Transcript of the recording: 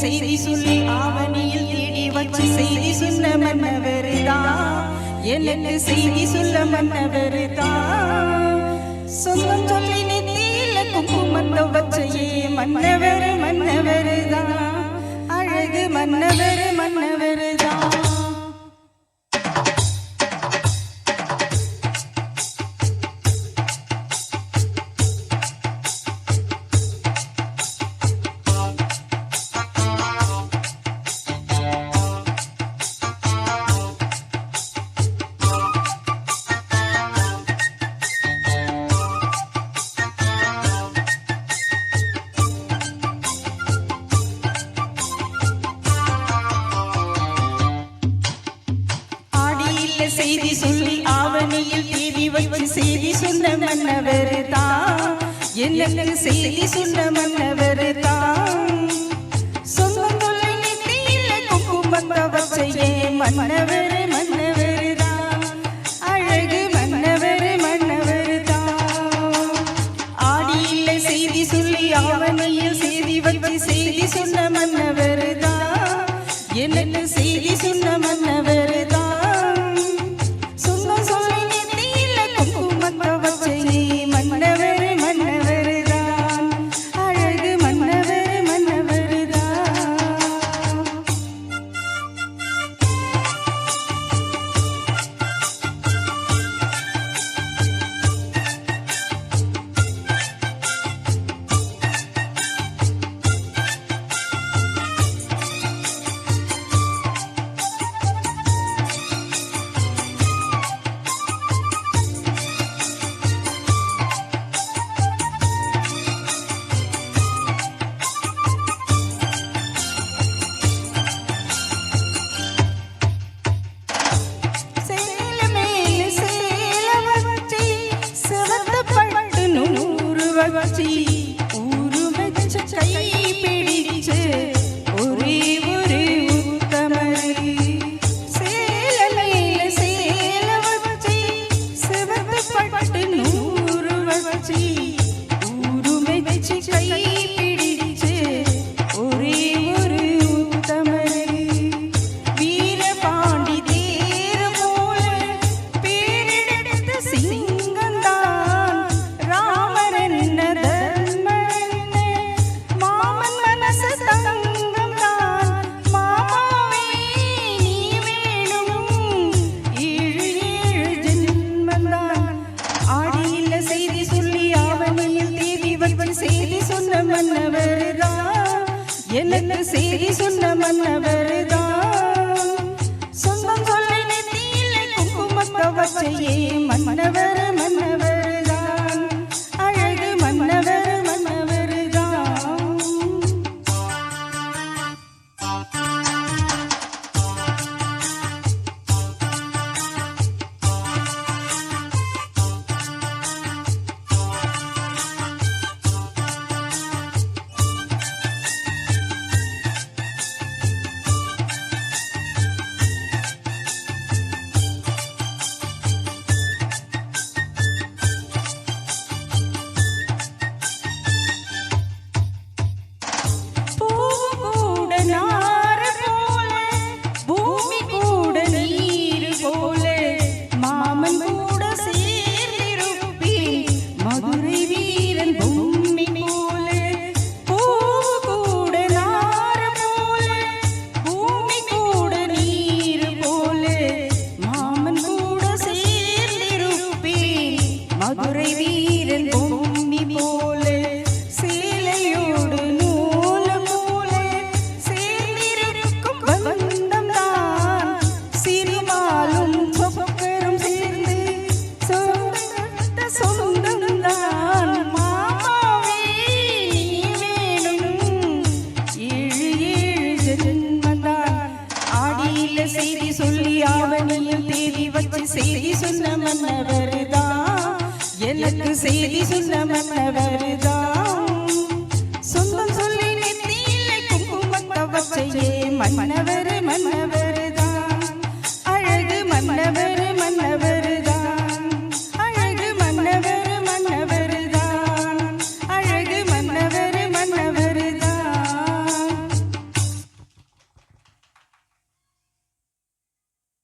செய்தி சொல்லி ஆவணியில் தேடி வச்சு செய்தி சொன்ன மன்னவருதான். எனக்கு செய்தி சொல்ல மன்னவருதான். சொந்தம் சொல்லி நெத்தியில குங்குமத்தை வச்சையே மன்னவர் மன்னவருதான். அழகு மன்னவர் மன்னவருதான். செய்தி சொல்லி ஆவணியில் தேடி வச்சு செய்தி சொன்ன மன்னவருதான். எனக்கு செய்தி சொன்ன மன்னவருதான். சொந்தம் சொல்லி நெத்தியில குங்குமத்தை வச்சையே மன்னவர் மன்னவருதான். அழகு மன்னவர் மன்னவருதான். ஆடியில செய்தி சொல்லி ஆவணியில் செய்தி வச்சு செய்தி சொன்ன மன்னவருதான். எனக்கு செய்தி சொன்ன மன்னவருதான். ஊரு வச்ச கை பிடிச்சு ஒரே ஒரு உத்தமர். சேல மேல சேல வச்சு சிவந்த பட்டு நூறு வச்சு ஊரு வச்சு கை பிடிச்சு ஒரே ஒரு உத்தமர். வீரபாண்டி தேர் போல பேரெடுத்த சிங்கந்தான் ராமர் என்ன மாமன் மனசு தங்கம் தான். மாமாவே நீ வேணும் 7 ஜென்மந்தான். ஆடியில செய்தி சொல்லி ஆவணியில் தேடி வச்சு செய்தி சொன்ன மன்னவருதான். எனக்கு செய்தி சொன்ன மன்னவருதான். சொந்தம் சொல்லி நெத்தியில குங்குமத்தை வச்சையே மன்னவர் மன்னவருதான். அழகு மன்னவர் மன்னவருதான். மதுரை வீரன் பொம்மி போல சேலையோடு நூல் போல சேர்ந்திருக்கும் பந்தம் தான். சிறுமாலும் சொக்கரும் சேர்ந்து சொந்தம் தான். மாமாவே நீ வேணும் 7 ஜென்மந்தான். ஆடியில செய்தி சொல்லி ஆவணியில் தேடி வச்சு செய்தி சொன்ன மன்னவருதான். எனக்கு செய்தி சொன்ன மன்னவருதான். சொந்தம் சொல்லி நெத்தியில குங்குமத்தை வச்சையே மன்னவர் மன்னவர்.